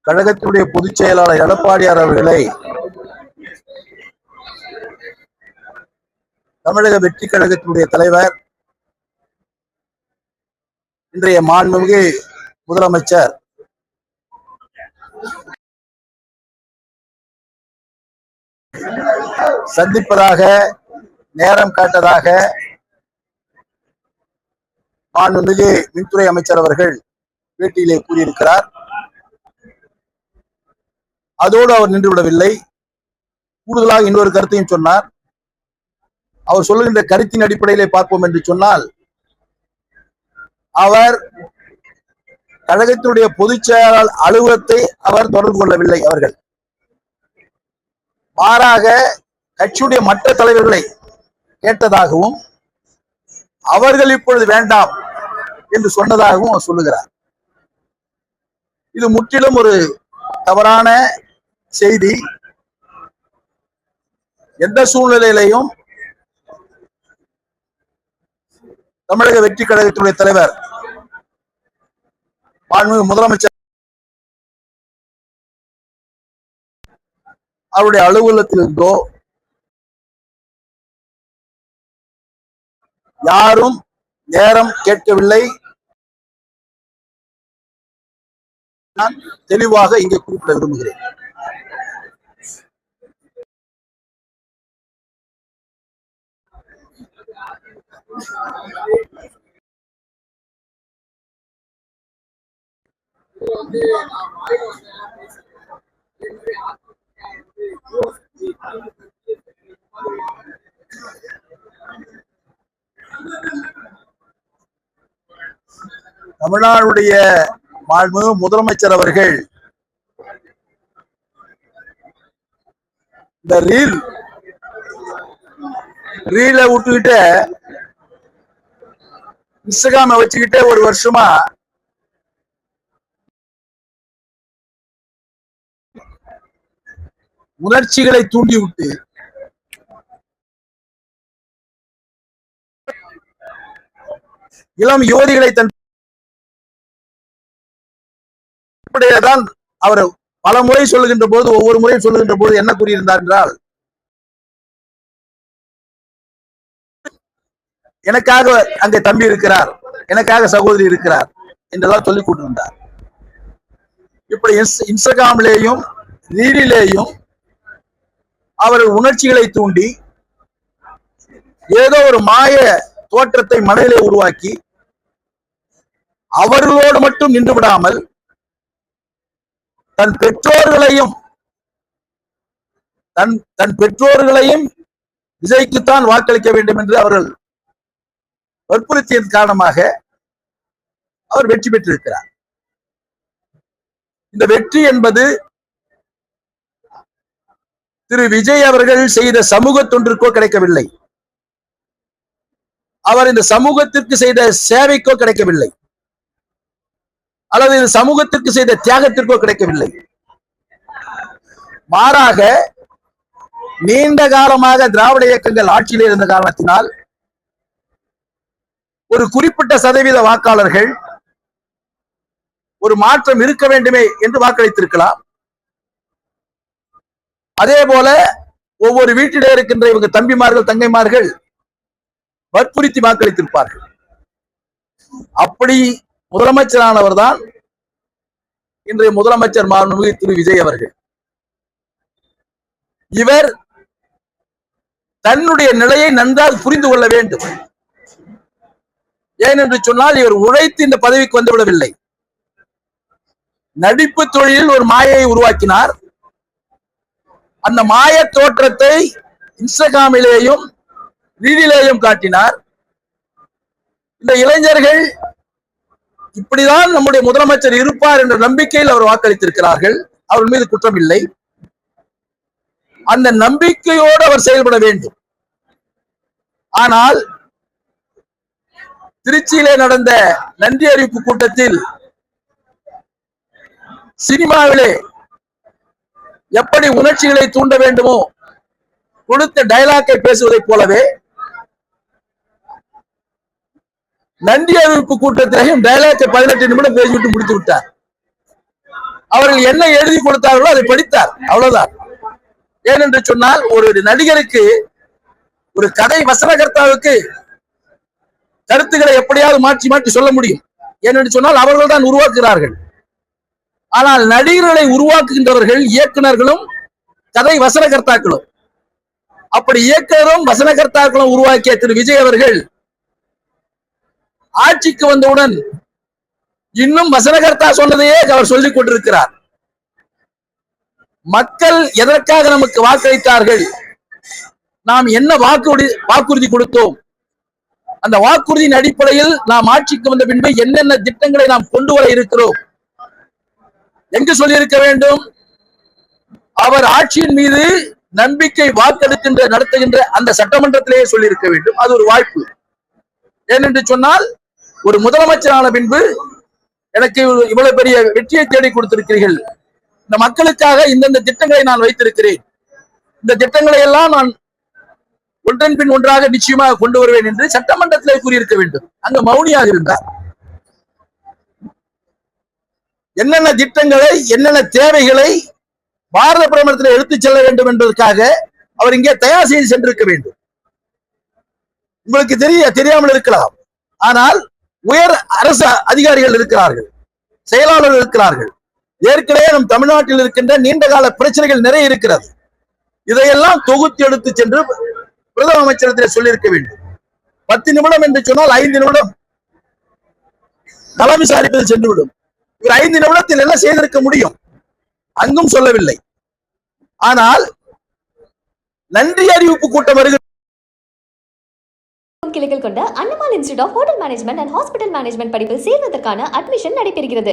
கழகத்தினுடைய பொதுச் செயலாளர் எடப்பாடியார் அவர்களை தமிழக வெற்றி கழகத்தினுடைய தலைவர் இன்றைய மாண்புமிகு முதலமைச்சர் சந்திப்பதாக நேரம் காட்டதாக மாண்புமிகு மின்துறை அமைச்சர் அவர்கள் பேட்டியிலே கூறியிருக்கிறார். அதோடு அவர் நின்றுவிடவில்லை. கூடுதலாக இன்னொரு கருத்தையும் சொன்னார். அவர் சொல்லுகின்ற கருத்தின் அடிப்படையிலே பார்ப்போம் என்று சொன்னால், அவர் கழகத்தினுடைய பொதுச் செயலாளர் அலுவலகத்தை அவர் தொடர்பு கொள்ளவில்லை. அவர்கள் மாறாக கட்சியுடைய மற்ற தலைவர்களை கேட்டதாகவும் அவர்கள் இப்பொழுது வேண்டாம் என்று சொன்னதாகவும் அவர் சொல்லுகிறார். இது முற்றிலும் ஒரு தவறான செய்தி. எந்த சூழ்நிலையிலையும் தமிழக வெற்றி கழகத்தினுடைய தலைவர் முதலமைச்சர் அவருடைய அலுவலகத்தில் இருந்தோ யாரும் நேரம் கேட்கவில்லை. நான் தெளிவாக இங்கே குறிப்பிட விரும்புகிறேன். தமிழ்நாடுடைய மாண்புமிகு முதலமைச்சர் அவர்கள் இந்த ரீலை விட்டுக்கிட்டு இன்ஸ்டாகிராம வச்சுக்கிட்டே ஒரு வருஷமா உணர்ச்சிகளை தூண்டிவிட்டு இளம் யுவதிகளை தன் தான் அவர் பல முறை சொல்லுகின்ற போது, ஒவ்வொரு முறையும் சொல்லுகின்ற போது என்ன கூறியிருந்தார் என்றால், எனக்காக அங்கே தம்பி இருக்கிறார், எனக்காக சகோதரி இருக்கிறார் என்றெல்லாம் சொல்லிக் கொண்டிருந்தார். இப்படி இன்ஸ்டாகிராமிலேயும் ரீலிலேயும் அவர்கள் உணர்ச்சிகளை தூண்டி ஏதோ ஒரு மாய தோற்றத்தை மனதிலே உருவாக்கி அவர்களோடு மட்டும் நின்று விடாமல் தன் பெற்றோர்களையும் விஜய்க்குத்தான் வாக்களிக்க வேண்டும் என்று அவர்கள் வற்புறுத்தியதன் காரணமாக அவர் வெற்றி பெற்றிருக்கிறார். இந்த வெற்றி என்பது திரு விஜய் அவர்கள் செய்த சமூக தொண்டிற்கோ கிடைக்கவில்லை. அவர் இந்த சமூகத்திற்கு செய்த சேவைக்கோ கிடைக்கவில்லை, அல்லது இந்த சமூகத்திற்கு செய்த தியாகத்திற்கோ கிடைக்கவில்லை. மாறாக நீண்ட காலமாக திராவிட இயக்கங்கள் ஆட்சியில் இருந்த காரணத்தினால் ஒரு குறிப்பிட்ட சதவீத வாக்காளர்கள் ஒரு மாற்றம் இருக்க வேண்டுமே என்று வாக்களித்திருக்கலாம். அதே போல ஒவ்வொரு வீட்டிலே இருக்கின்ற இவங்க தம்பிமார்கள் தங்கைமார்கள் வற்புறுத்தி வாக்களித்திருப்பார்கள். அப்படி முதலமைச்சரானவர் தான் இன்றைய முதலமைச்சர் மாண்புமிகு திரு விஜய் அவர்கள். இவர் தன்னுடைய நிலையை நன்றாக புரிந்து கொள்ள வேண்டும். ஏனென்று சொன்னால், இவர் உழைத்து இந்த பதவிக்கு வந்துவிடவில்லை. நடிப்பு தொழிலில் ஒரு மாயையை உருவாக்கினார். அந்த மாய தோற்றத்தை இன்ஸ்டாகிராமிலேயும் ரீலிலேயும் காட்டினார். இந்த இளைஞர்கள் இப்படிதான் நம்முடைய முதலமைச்சர் இருப்பார் என்ற நம்பிக்கையில் அவர் வாக்களித்திருக்கிறார்கள். அவர் மீது குற்றம் இல்லை. அந்த நம்பிக்கையோடு அவர் செயல்பட வேண்டும். ஆனால் திருச்சியிலே நடந்த நன்றி அறிவிப்பு கூட்டத்தில் சினிமாவிலே எப்படி உணர்ச்சிகளை தூண்ட வேண்டுமோ கொடுத்த டயலாக்கை பேசுவதைப் போலவே நன்றி அறிவிப்பு கூட்டத்திலையும் டயலாக்கை 18 நிமிடம் பேசிவிட்டு முடித்து விட்டார். அவர்கள் என்ன எழுதி கொடுத்தார்களோ அதை படித்தார், அவ்வளவுதான். ஏனென்று சொன்னால் ஒரு நடிகருக்கு, ஒரு கதை வசனகர்த்தாவுக்கு கருத்துக்களை எப்படியாவது மாற்றி மாற்றி சொல்ல முடியும். ஏனென்று சொன்னால் அவர்கள் தான் உருவாக்குகிறார்கள். ஆனால் நடிகர்களை உருவாக்குகின்றவர்கள் இயக்குநர்களும் கதை வசனகர்த்தாக்களும். அப்படி இயக்குனரும் வசனகர்த்தாக்களும் உருவாக்கிய திரு விஜய் அவர்கள் ஆட்சிக்கு வந்தவுடன் இன்னும் வசனகர்த்தா சொன்னதையே அவர் சொல்லிக் கொண்டிருக்கிறார். மக்கள் எதற்காக நமக்கு வாக்களித்தார்கள், நாம் என்ன வாக்குறுதி கொடுத்தோம், அந்த வாக்குறுதியின் அடிப்படையில் நாம் ஆட்சிக்கு வந்த பின்பு என்னென்ன திட்டங்களை நாம் கொண்டு வர இருக்கிறோம், எங்கு சொல்லியிருக்க வேண்டும்? அவர் ஆட்சியின் மீது நம்பிக்கை வாக்கெடுக்கின்ற நடத்துகின்ற அந்த சட்டமன்றத்திலேயே சொல்லியிருக்க வேண்டும். அது ஒரு வாய்ப்பு. ஏனென்று சொன்னால் ஒரு முதலமைச்சரான பின்பு எனக்கு இவ்வளவு பெரிய வெற்றியை தேடி கொடுத்திருக்கிறீர்கள், இந்த மக்களுக்காக இந்தந்த திட்டங்களை நான் வைத்திருக்கிறேன், இந்த திட்டங்களை எல்லாம் நான் ஒன்றன் பின் ஒன்றாக நிச்சயமாக கொண்டு வருவேன் என்று சட்டமன்றத்திலே கூறியிருக்க வேண்டும். அங்க மௌனியாக இருந்தார். என்னென்ன திட்டங்களை, என்னென்ன தேவைகளை பாரத பிரதமரத்தில் எடுத்துச் செல்ல வேண்டும் என்பதற்காக அவர் இங்கே தயார் செய்து சென்றிருக்க வேண்டும். உங்களுக்கு தெரியாமல் இருக்கலாம், ஆனால் உயர் அரசு அதிகாரிகள் இருக்கிறார்கள், செயலாளர்கள் இருக்கிறார்கள். ஏற்கனவே நம் தமிழ்நாட்டில் இருக்கின்ற நீண்ட கால பிரச்சனைகள் நிறைய இருக்கிறது. இதையெல்லாம் தொகுத்து எடுத்து சென்று பிரதம அமைச்சரத்தில் சொல்லியிருக்க வேண்டும். 10 நிமிடம் என்று சொன்னால் 5 நிமிடம் நல விசாரிப்பதில் சென்றுவிடும். இவர் 5 நிமிடத்தில் என்ன செய்திருக்க முடியும்? அங்கும் சொல்லவில்லை. ஆனால் நன்றி அறிவிப்பு கூட்டம் வருகிறது. கிளைகள் கொண்ட Annamal institute of hotel management and hospital management படிப்பில் சேர்வதற்கான அட்மிஷன் நடைபெறுகிறது.